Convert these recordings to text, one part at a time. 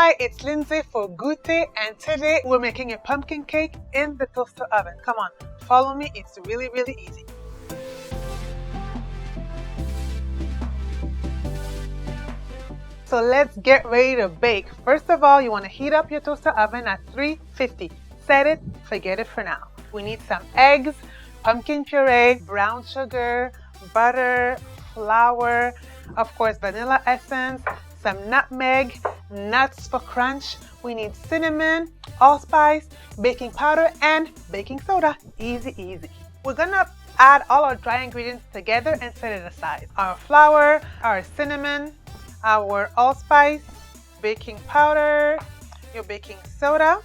Hi, it's Lindsay for Goutez, and today we're making a pumpkin cake in the toaster oven. Come on, follow me. It's really easy. So let's get ready to bake. First of all, you want to heat up your toaster oven at 350. Set it, forget it for now. We need some eggs, pumpkin puree, brown sugar, butter, flour, of course vanilla essence, some nutmeg, nuts for crunch. We need cinnamon, allspice, baking powder, and baking soda. Easy. We're gonna add all our dry ingredients together and set it aside. Our flour, our cinnamon, our allspice, baking powder, your baking soda.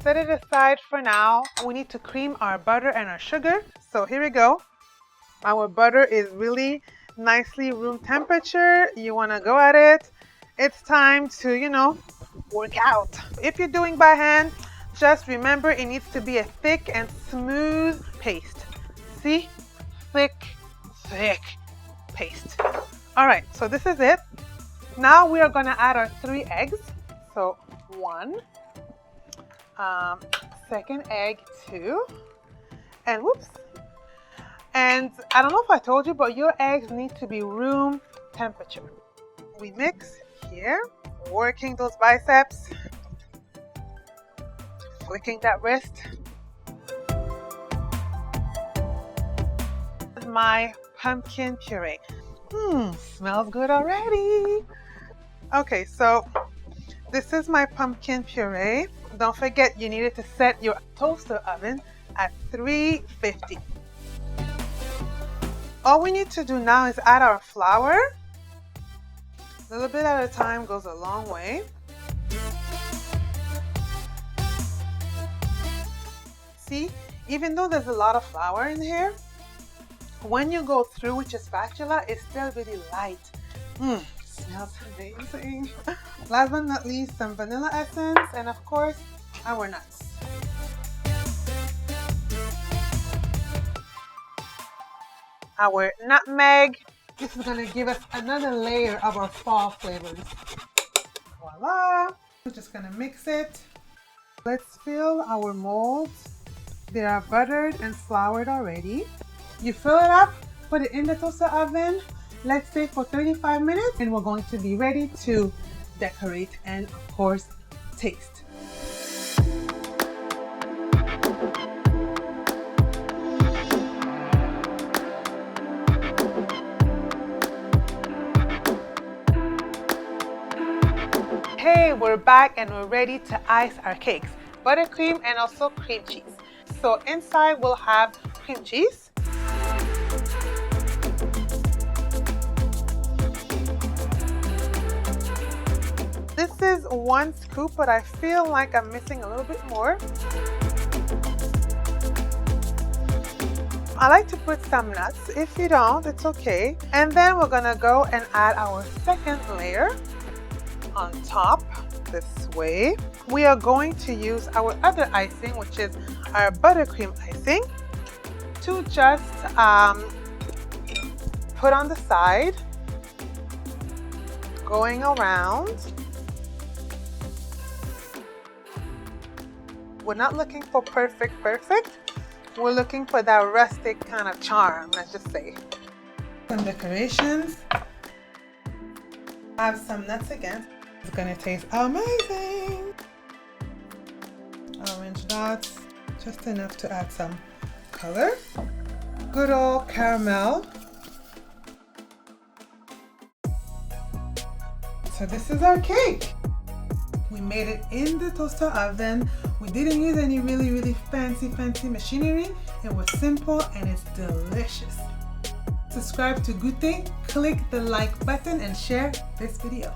Set it aside for now. We need to cream our butter and our sugar. So here we go. Our butter is really nicely room temperature. You want to go at it. It's time to, work out. If you're doing by hand, just remember it needs to be a thick and smooth paste. See? Thick paste. All right, so this is it. Now we are going to add our 3 eggs. So 1, second egg, 2, and whoops. And I don't know if I told you, but your eggs need to be room temperature. We mix here, working those biceps, flicking that wrist. My pumpkin puree. Smells good already. Okay, so this is my pumpkin puree. Don't forget you needed to set your toaster oven at 350. All we need to do now is add our flour. A little bit at a time goes a long way. See, even though there's a lot of flour in here, when you go through with your spatula, it's still really light. Smells amazing. Last but not least, some vanilla essence, and of course, our nuts. Our nutmeg. This is going to give us another layer of our fall flavors. Voila! We're just going to mix it. Let's fill our molds. They are buttered and floured already. You fill it up, put it in the toaster oven, let's say for 35 minutes, and we're going to be ready to decorate and of course taste. Hey, we're back and we're ready to ice our cakes. Buttercream and also cream cheese. So inside we'll have cream cheese. This is 1 scoop, but I feel like I'm missing a little bit more. I like to put some nuts. If you don't, it's okay. And then we're gonna go and add our second layer on top this way. We are going to use our other icing, which is our buttercream icing, to just put on the side, going around. We're not looking for perfect. We're looking for that rustic kind of charm, let's just say. Some decorations. I have some nuts again. It's gonna taste amazing. Orange dots, just enough to add some color. Good old caramel. So this is our cake. We made it in the toaster oven. We didn't use any really fancy machinery. It was simple and it's delicious. Subscribe to Goutez, click the like button and share this video.